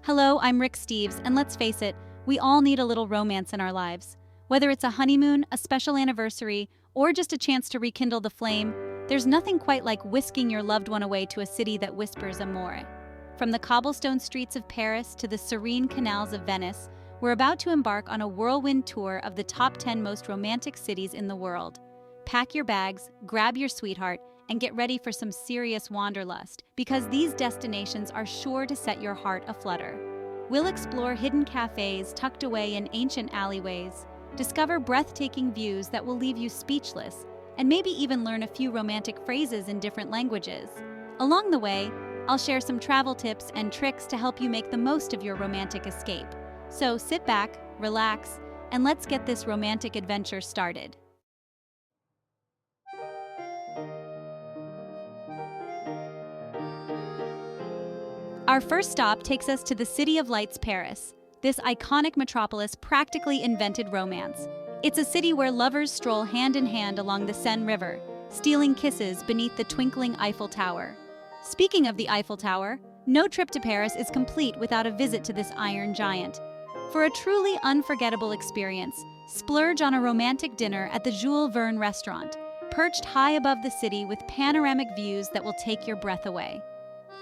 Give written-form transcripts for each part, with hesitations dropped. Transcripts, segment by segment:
Hello, I'm Rick Steves, and let's face it, we all need a little romance in our lives. Whether it's a honeymoon, a special anniversary, or just a chance to rekindle the flame, there's nothing quite like whisking your loved one away to a city that whispers amore. From the cobblestone streets of Paris to the serene canals of Venice, we're about to embark on a whirlwind tour of the top 10 most romantic cities in the world. Pack your bags, grab your sweetheart, and get ready for some serious wanderlust, because these destinations are sure to set your heart aflutter. We'll explore hidden cafes tucked away in ancient alleyways, discover breathtaking views that will leave you speechless, and maybe even learn a few romantic phrases in different languages. Along the way, I'll share some travel tips and tricks to help you make the most of your romantic escape. So sit back, relax, and let's get this romantic adventure started. Our first stop takes us to the City of Lights, Paris. This iconic metropolis practically invented romance. It's a city where lovers stroll hand in hand along the Seine River, stealing kisses beneath the twinkling Eiffel Tower. Speaking of the Eiffel Tower, no trip to Paris is complete without a visit to this iron giant. For a truly unforgettable experience, splurge on a romantic dinner at the Jules Verne restaurant, perched high above the city with panoramic views that will take your breath away.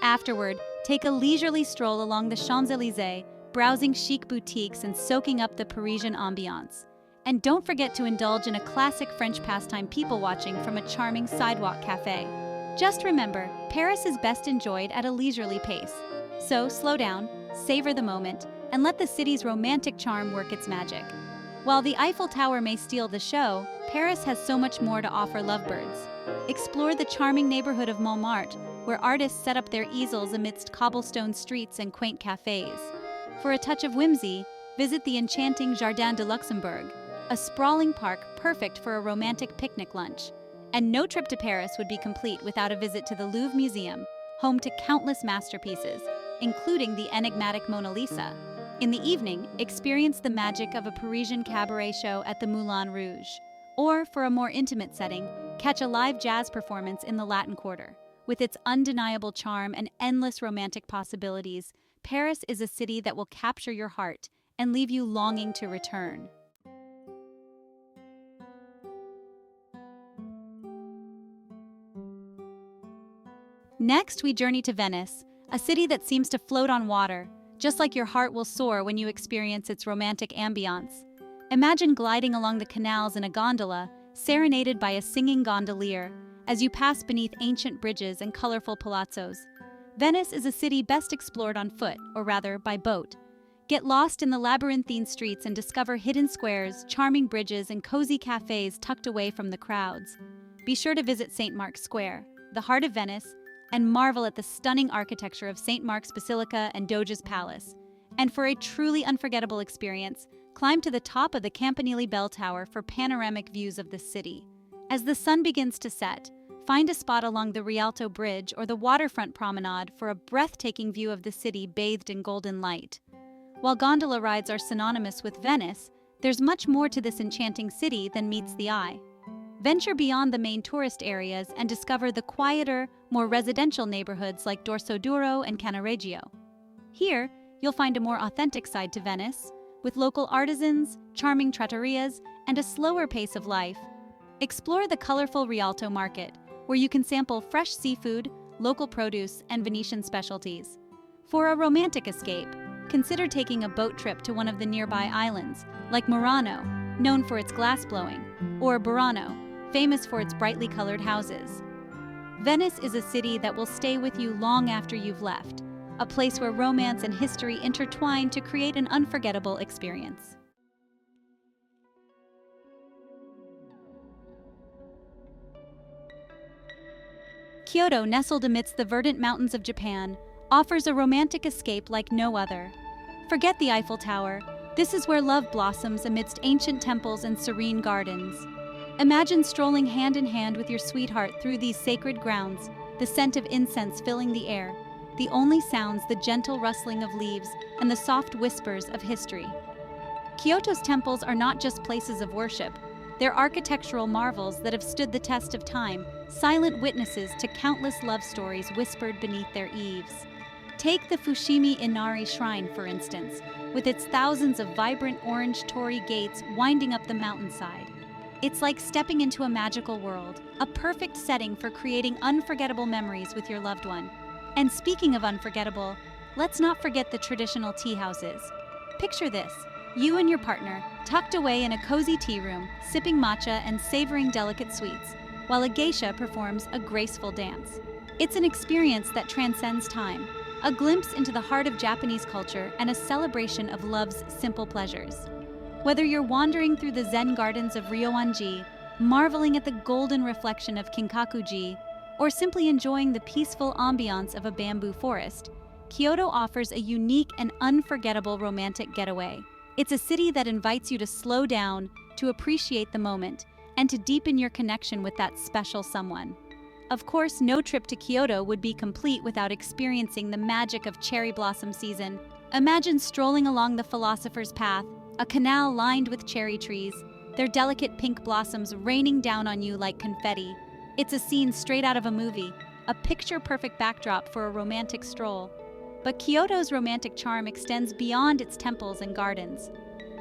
Afterward, take a leisurely stroll along the Champs-Élysées, browsing chic boutiques and soaking up the Parisian ambiance. And don't forget to indulge in a classic French pastime people-watching from a charming sidewalk cafe. Just remember, Paris is best enjoyed at a leisurely pace. So slow down, savor the moment, and let the city's romantic charm work its magic. While the Eiffel Tower may steal the show, Paris has so much more to offer lovebirds. Explore the charming neighborhood of Montmartre, where artists set up their easels amidst cobblestone streets and quaint cafes. For a touch of whimsy, visit the enchanting Jardin de Luxembourg, a sprawling park perfect for a romantic picnic lunch. And no trip to Paris would be complete without a visit to the Louvre Museum, home to countless masterpieces, including the enigmatic Mona Lisa. In the evening, experience the magic of a Parisian cabaret show at the Moulin Rouge. Or, for a more intimate setting, catch a live jazz performance in the Latin Quarter. With its undeniable charm and endless romantic possibilities, Paris is a city that will capture your heart and leave you longing to return. Next, we journey to Venice, a city that seems to float on water, just like your heart will soar when you experience its romantic ambiance. Imagine gliding along the canals in a gondola, serenaded by a singing gondolier, as you pass beneath ancient bridges and colorful palazzos. Venice is a city best explored on foot, or rather, by boat. Get lost in the labyrinthine streets and discover hidden squares, charming bridges, and cozy cafes tucked away from the crowds. Be sure to visit St. Mark's Square, the heart of Venice, and marvel at the stunning architecture of St. Mark's Basilica and Doge's Palace. And for a truly unforgettable experience, climb to the top of the Campanile Bell Tower for panoramic views of the city. As the sun begins to set, find a spot along the Rialto Bridge or the waterfront promenade for a breathtaking view of the city bathed in golden light. While gondola rides are synonymous with Venice, there's much more to this enchanting city than meets the eye. Venture beyond the main tourist areas and discover the quieter, more residential neighborhoods like Dorsoduro and Cannaregio. Here, you'll find a more authentic side to Venice, with local artisans, charming trattorias, and a slower pace of life. Explore the colorful Rialto Market, where you can sample fresh seafood, local produce, and Venetian specialties. For a romantic escape, consider taking a boat trip to one of the nearby islands, like Murano, known for its glass-blowing, or Burano, famous for its brightly colored houses. Venice is a city that will stay with you long after you've left, a place where romance and history intertwine to create an unforgettable experience. Kyoto, nestled amidst the verdant mountains of Japan, offers a romantic escape like no other. Forget the Eiffel Tower. This is where love blossoms amidst ancient temples and serene gardens. Imagine strolling hand in hand with your sweetheart through these sacred grounds, the scent of incense filling the air, the only sounds the gentle rustling of leaves and the soft whispers of history. Kyoto's temples are not just places of worship. They're architectural marvels that have stood the test of time, silent witnesses to countless love stories whispered beneath their eaves. Take the Fushimi Inari Shrine, for instance, with its thousands of vibrant orange torii gates winding up the mountainside. It's like stepping into a magical world, a perfect setting for creating unforgettable memories with your loved one. And speaking of unforgettable, let's not forget the traditional tea houses. Picture this: you and your partner, tucked away in a cozy tea room, sipping matcha and savoring delicate sweets, while a geisha performs a graceful dance. It's an experience that transcends time, a glimpse into the heart of Japanese culture and a celebration of love's simple pleasures. Whether you're wandering through the Zen gardens of Ryoanji, marveling at the golden reflection of Kinkaku-ji, or simply enjoying the peaceful ambiance of a bamboo forest, Kyoto offers a unique and unforgettable romantic getaway. It's a city that invites you to slow down, to appreciate the moment, and to deepen your connection with that special someone. Of course, no trip to Kyoto would be complete without experiencing the magic of cherry blossom season. Imagine strolling along the Philosopher's Path, a canal lined with cherry trees, their delicate pink blossoms raining down on you like confetti. It's a scene straight out of a movie, a picture-perfect backdrop for a romantic stroll. But Kyoto's romantic charm extends beyond its temples and gardens.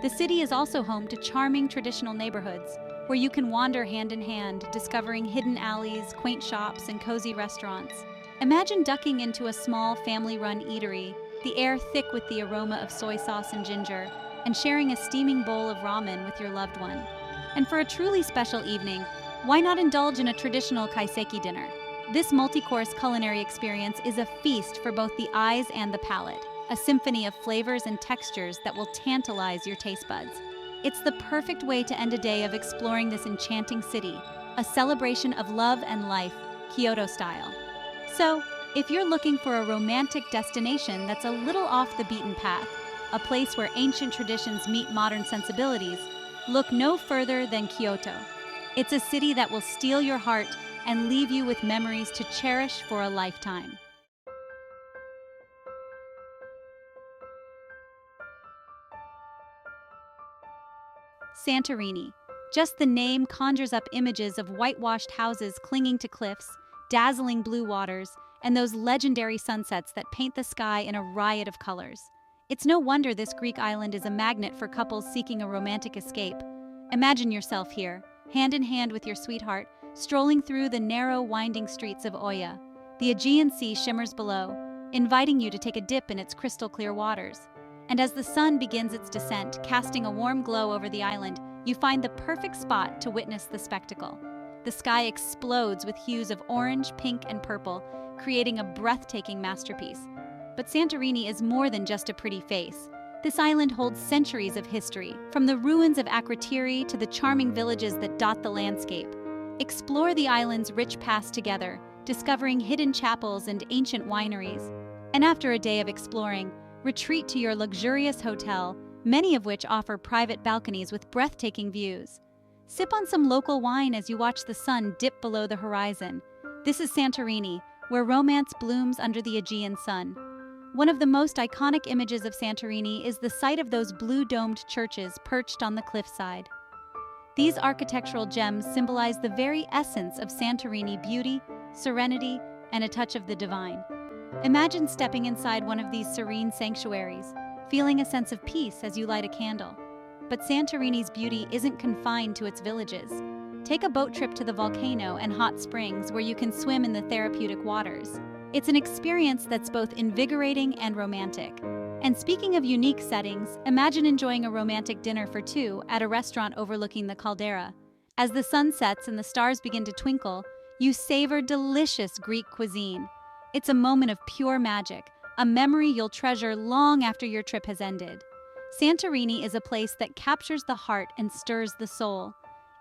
The city is also home to charming traditional neighborhoods, where you can wander hand in hand, discovering hidden alleys, quaint shops, and cozy restaurants. Imagine ducking into a small family-run eatery, the air thick with the aroma of soy sauce and ginger, and sharing a steaming bowl of ramen with your loved one. And for a truly special evening, why not indulge in a traditional kaiseki dinner? This multi-course culinary experience is a feast for both the eyes and the palate, a symphony of flavors and textures that will tantalize your taste buds. It's the perfect way to end a day of exploring this enchanting city, a celebration of love and life, Kyoto style. So, if you're looking for a romantic destination that's a little off the beaten path, a place where ancient traditions meet modern sensibilities, look no further than Kyoto. It's a city that will steal your heart and leave you with memories to cherish for a lifetime. Santorini. Just the name conjures up images of whitewashed houses clinging to cliffs, dazzling blue waters, and those legendary sunsets that paint the sky in a riot of colors. It's no wonder this Greek island is a magnet for couples seeking a romantic escape. Imagine yourself here, hand in hand with your sweetheart, strolling through the narrow, winding streets of Oya. The Aegean Sea shimmers below, inviting you to take a dip in its crystal-clear waters. And as the sun begins its descent, casting a warm glow over the island, you find the perfect spot to witness the spectacle. The sky explodes with hues of orange, pink, and purple, creating a breathtaking masterpiece. But Santorini is more than just a pretty face. This island holds centuries of history, from the ruins of Akrotiri to the charming villages that dot the landscape. Explore the island's rich past together, discovering hidden chapels and ancient wineries. And after a day of exploring, retreat to your luxurious hotel, many of which offer private balconies with breathtaking views. Sip on some local wine as you watch the sun dip below the horizon. This is Santorini, where romance blooms under the Aegean sun. One of the most iconic images of Santorini is the sight of those blue-domed churches perched on the cliffside. These architectural gems symbolize the very essence of Santorini: beauty, serenity, and a touch of the divine. Imagine stepping inside one of these serene sanctuaries, feeling a sense of peace as you light a candle. But Santorini's beauty isn't confined to its villages. Take a boat trip to the volcano and hot springs where you can swim in the therapeutic waters. It's an experience that's both invigorating and romantic. And speaking of unique settings, imagine enjoying a romantic dinner for two at a restaurant overlooking the caldera. As the sun sets and the stars begin to twinkle, you savor delicious Greek cuisine. It's a moment of pure magic, a memory you'll treasure long after your trip has ended. Santorini is a place that captures the heart and stirs the soul.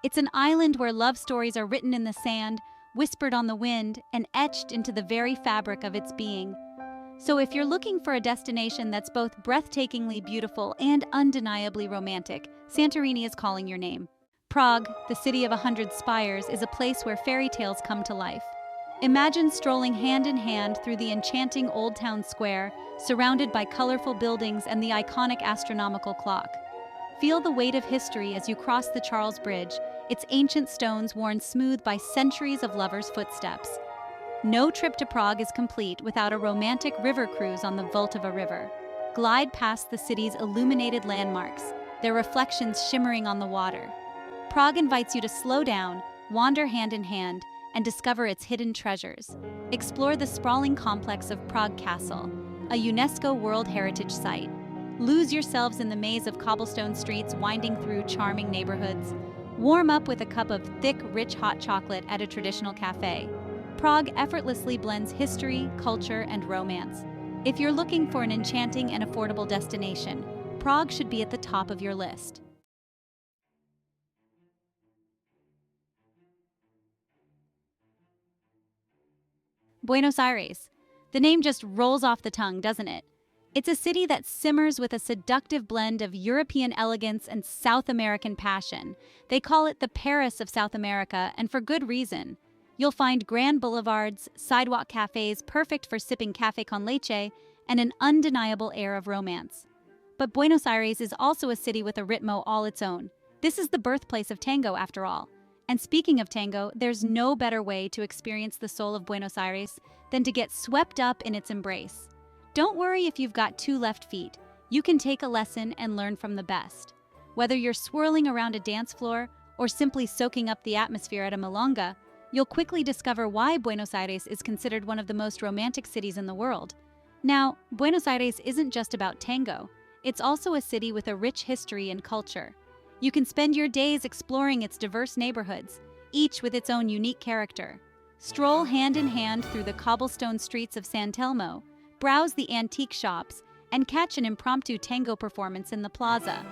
It's an island where love stories are written in the sand, whispered on the wind, and etched into the very fabric of its being. So if you're looking for a destination that's both breathtakingly beautiful and undeniably romantic, Santorini is calling your name. Prague, the city of 100 spires, is a place where fairy tales come to life. Imagine strolling hand in hand through the enchanting Old Town Square, surrounded by colorful buildings and the iconic astronomical clock. Feel the weight of history as you cross the Charles Bridge, its ancient stones worn smooth by centuries of lovers' footsteps. No trip to Prague is complete without a romantic river cruise on the Vltava River. Glide past the city's illuminated landmarks, their reflections shimmering on the water. Prague invites you to slow down, wander hand in hand, and discover its hidden treasures. Explore the sprawling complex of Prague Castle, a UNESCO World Heritage Site. Lose yourselves in the maze of cobblestone streets winding through charming neighborhoods. Warm up with a cup of thick, rich hot chocolate at a traditional cafe. Prague effortlessly blends history, culture, and romance. If you're looking for an enchanting and affordable destination, Prague should be at the top of your list. Buenos Aires. The name just rolls off the tongue, doesn't it? It's a city that simmers with a seductive blend of European elegance and South American passion. They call it the Paris of South America, and for good reason. You'll find grand boulevards, sidewalk cafes perfect for sipping café con leche, and an undeniable air of romance. But Buenos Aires is also a city with a ritmo all its own. This is the birthplace of tango, after all. And speaking of tango, there's no better way to experience the soul of Buenos Aires than to get swept up in its embrace. Don't worry if you've got two left feet. You can take a lesson and learn from the best. Whether you're swirling around a dance floor or simply soaking up the atmosphere at a milonga, you'll quickly discover why Buenos Aires is considered one of the most romantic cities in the world. Now, Buenos Aires isn't just about tango. It's also a city with a rich history and culture. You can spend your days exploring its diverse neighborhoods, each with its own unique character. Stroll hand in hand through the cobblestone streets of San Telmo, browse the antique shops, and catch an impromptu tango performance in the plaza.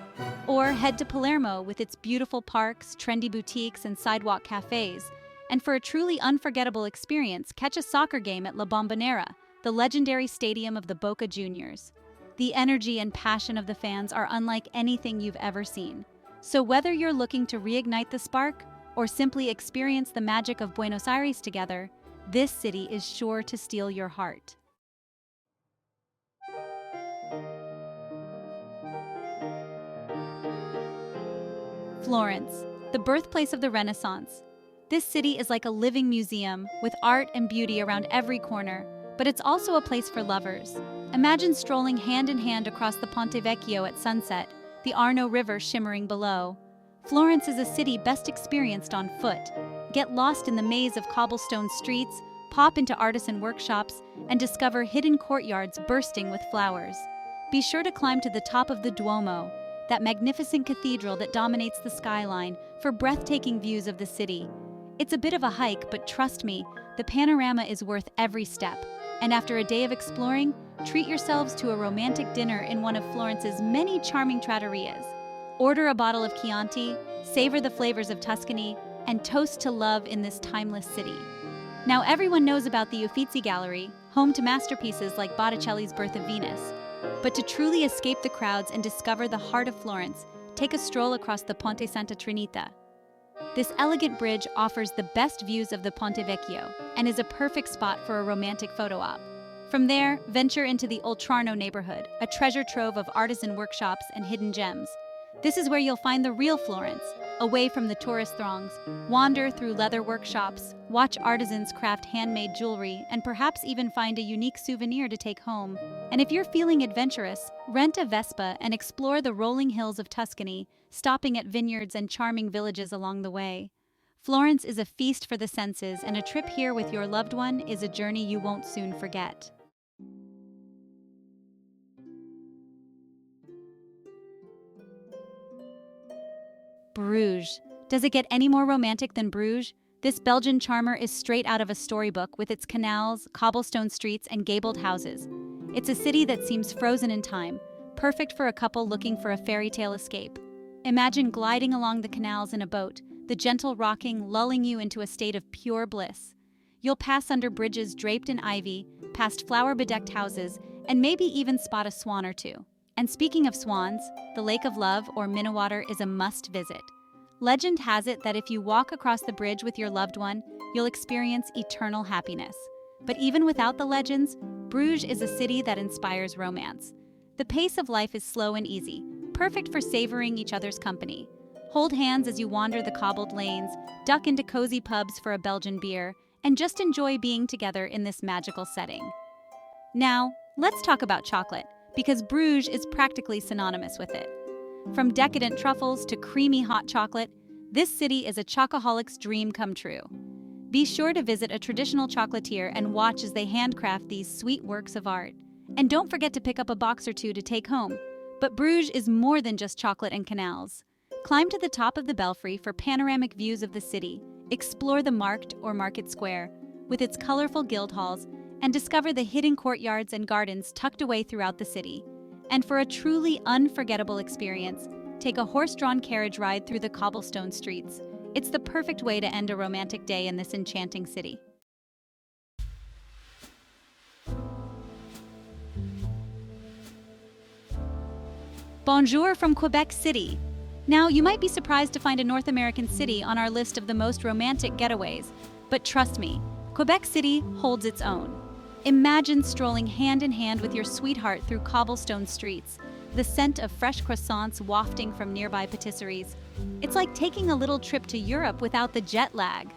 Or head to Palermo with its beautiful parks, trendy boutiques, and sidewalk cafes. And for a truly unforgettable experience, catch a soccer game at La Bombonera, the legendary stadium of the Boca Juniors. The energy and passion of the fans are unlike anything you've ever seen. So whether you're looking to reignite the spark or simply experience the magic of Buenos Aires together, this city is sure to steal your heart. Florence, the birthplace of the Renaissance. This city is like a living museum with art and beauty around every corner, but it's also a place for lovers. Imagine strolling hand in hand across the Ponte Vecchio at sunset, the Arno River shimmering below. Florence is a city best experienced on foot. Get lost in the maze of cobblestone streets, pop into artisan workshops, and discover hidden courtyards bursting with flowers. Be sure to climb to the top of the Duomo, that magnificent cathedral that dominates the skyline, for breathtaking views of the city. It's a bit of a hike, but trust me, the panorama is worth every step. And after a day of exploring, treat yourselves to a romantic dinner in one of Florence's many charming trattorias. Order a bottle of Chianti, savor the flavors of Tuscany, and toast to love in this timeless city. Now everyone knows about the Uffizi Gallery, home to masterpieces like Botticelli's Birth of Venus. But to truly escape the crowds and discover the heart of Florence, take a stroll across the Ponte Santa Trinita. This elegant bridge offers the best views of the Ponte Vecchio and is a perfect spot for a romantic photo op. From there, venture into the Oltrarno neighborhood, a treasure trove of artisan workshops and hidden gems. This is where you'll find the real Florence, away from the tourist throngs. Wander through leather workshops, watch artisans craft handmade jewelry, and perhaps even find a unique souvenir to take home. And if you're feeling adventurous, rent a Vespa and explore the rolling hills of Tuscany, stopping at vineyards and charming villages along the way. Florence is a feast for the senses, and a trip here with your loved one is a journey you won't soon forget. Bruges. Does it get any more romantic than Bruges? This Belgian charmer is straight out of a storybook with its canals, cobblestone streets, and gabled houses. It's a city that seems frozen in time, perfect for a couple looking for a fairy tale escape. Imagine gliding along the canals in a boat, the gentle rocking lulling you into a state of pure bliss. You'll pass under bridges draped in ivy, past flower-bedecked houses, and maybe even spot a swan or two. And speaking of swans, the Lake of Love, or Minnewater, is a must-visit. Legend has it that if you walk across the bridge with your loved one, you'll experience eternal happiness. But even without the legends, Bruges is a city that inspires romance. The pace of life is slow and easy, perfect for savoring each other's company. Hold hands as you wander the cobbled lanes, duck into cozy pubs for a Belgian beer, and just enjoy being together in this magical setting. Now, let's talk about chocolate, because Bruges is practically synonymous with it. From decadent truffles to creamy hot chocolate, this city is a chocoholic's dream come true. Be sure to visit a traditional chocolatier and watch as they handcraft these sweet works of art. And don't forget to pick up a box or two to take home. But Bruges is more than just chocolate and canals. Climb to the top of the belfry for panoramic views of the city, explore the Markt or Market Square with its colorful guild halls, and discover the hidden courtyards and gardens tucked away throughout the city. And for a truly unforgettable experience, take a horse-drawn carriage ride through the cobblestone streets. It's the perfect way to end a romantic day in this enchanting city. Bonjour from Quebec City. Now, you might be surprised to find a North American city on our list of the most romantic getaways, but trust me, Quebec City holds its own. Imagine strolling hand in hand with your sweetheart through cobblestone streets, the scent of fresh croissants wafting from nearby patisseries. It's like taking a little trip to Europe without the jet lag.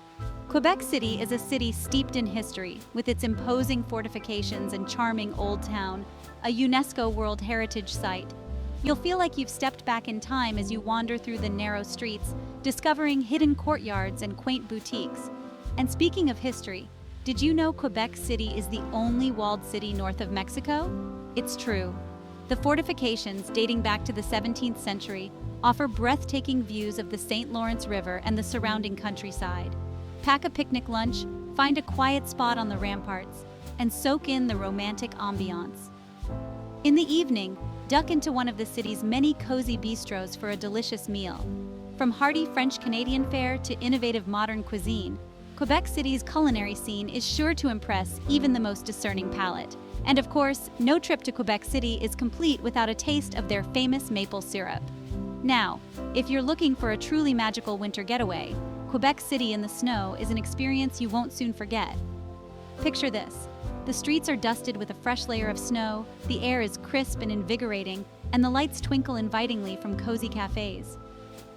Quebec City is a city steeped in history, with its imposing fortifications and charming old town, a UNESCO World Heritage Site. You'll feel like you've stepped back in time as you wander through the narrow streets, discovering hidden courtyards and quaint boutiques. And speaking of history, did you know Quebec City is the only walled city north of Mexico? It's true. The fortifications, dating back to the 17th century, offer breathtaking views of the St. Lawrence River and the surrounding countryside. Pack a picnic lunch, find a quiet spot on the ramparts, and soak in the romantic ambiance. In the evening, duck into one of the city's many cozy bistros for a delicious meal. From hearty French-Canadian fare to innovative modern cuisine, Quebec City's culinary scene is sure to impress even the most discerning palate. And of course, no trip to Quebec City is complete without a taste of their famous maple syrup. Now, if you're looking for a truly magical winter getaway, Quebec City in the snow is an experience you won't soon forget. Picture this. The streets are dusted with a fresh layer of snow, the air is crisp and invigorating, and the lights twinkle invitingly from cozy cafes.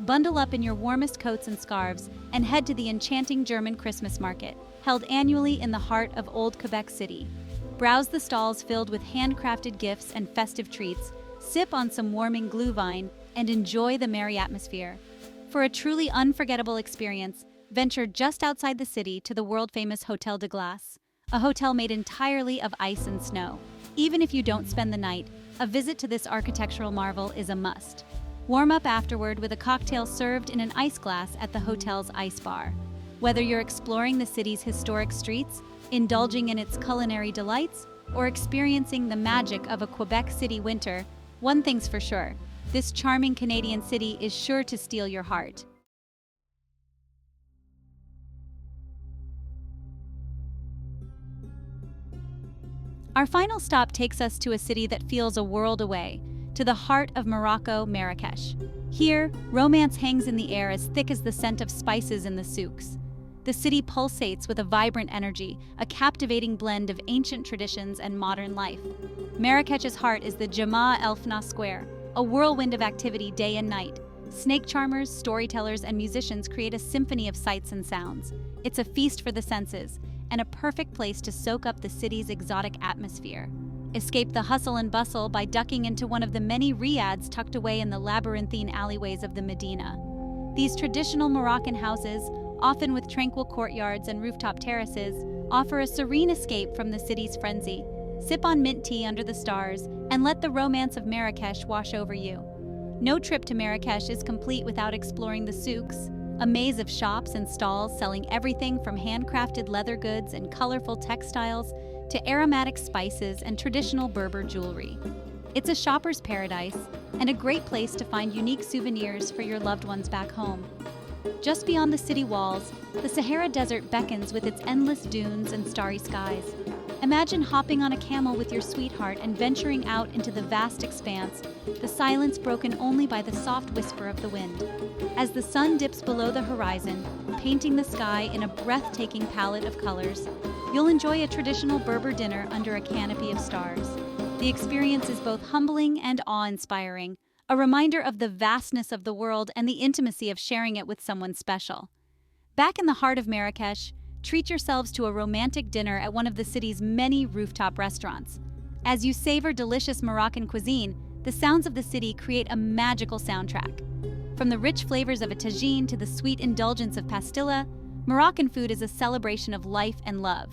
Bundle up in your warmest coats and scarves and head to the enchanting German Christmas market, held annually in the heart of Old Quebec City. Browse the stalls filled with handcrafted gifts and festive treats, sip on some warming glühwein, and enjoy the merry atmosphere. For a truly unforgettable experience, venture just outside the city to the world-famous Hôtel de Glace, a hotel made entirely of ice and snow. Even if you don't spend the night, a visit to this architectural marvel is a must. Warm up afterward with a cocktail served in an ice glass at the hotel's ice bar. Whether you're exploring the city's historic streets, indulging in its culinary delights, or experiencing the magic of a Quebec City winter, one thing's for sure, this charming Canadian city is sure to steal your heart. Our final stop takes us to a city that feels a world away, to the heart of Morocco, Marrakesh. Here, romance hangs in the air as thick as the scent of spices in the souks. The city pulsates with a vibrant energy, a captivating blend of ancient traditions and modern life. Marrakech's heart is the Jemaa El Fna Square, a whirlwind of activity day and night. Snake charmers, storytellers, and musicians create a symphony of sights and sounds. It's a feast for the senses, and a perfect place to soak up the city's exotic atmosphere. Escape the hustle and bustle by ducking into one of the many riads tucked away in the labyrinthine alleyways of the Medina. These traditional Moroccan houses, often with tranquil courtyards and rooftop terraces, offer a serene escape from the city's frenzy. Sip on mint tea under the stars and let the romance of Marrakesh wash over you. No trip to Marrakesh is complete without exploring the souks, a maze of shops and stalls selling everything from handcrafted leather goods and colorful textiles to aromatic spices and traditional Berber jewelry. It's a shopper's paradise and a great place to find unique souvenirs for your loved ones back home. Just beyond the city walls, the Sahara Desert beckons with its endless dunes and starry skies. Imagine hopping on a camel with your sweetheart and venturing out into the vast expanse, the silence broken only by the soft whisper of the wind. As the sun dips below the horizon, painting the sky in a breathtaking palette of colors, you'll enjoy a traditional Berber dinner under a canopy of stars. The experience is both humbling and awe-inspiring, a reminder of the vastness of the world and the intimacy of sharing it with someone special. Back in the heart of Marrakesh, treat yourselves to a romantic dinner at one of the city's many rooftop restaurants. As you savor delicious Moroccan cuisine, the sounds of the city create a magical soundtrack. From the rich flavors of a tagine to the sweet indulgence of pastilla, Moroccan food is a celebration of life and love.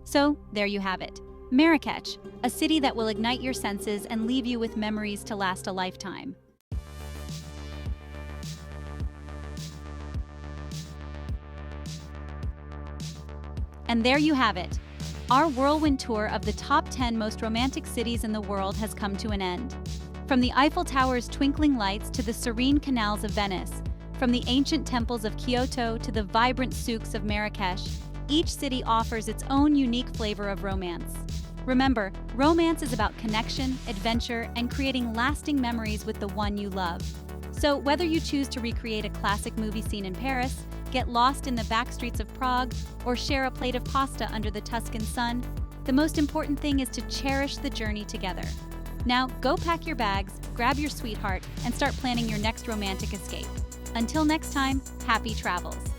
So, there you have it. Marrakesh, a city that will ignite your senses and leave you with memories to last a lifetime. And there you have it. Our whirlwind tour of the top 10 most romantic cities in the world has come to an end. From the Eiffel Tower's twinkling lights to the serene canals of Venice, from the ancient temples of Kyoto to the vibrant souks of Marrakesh, each city offers its own unique flavor of romance. Remember, romance is about connection, adventure, and creating lasting memories with the one you love. So whether you choose to recreate a classic movie scene in Paris, get lost in the back streets of Prague, or share a plate of pasta under the Tuscan sun, the most important thing is to cherish the journey together. Now, go pack your bags, grab your sweetheart, and start planning your next romantic escape. Until next time, happy travels.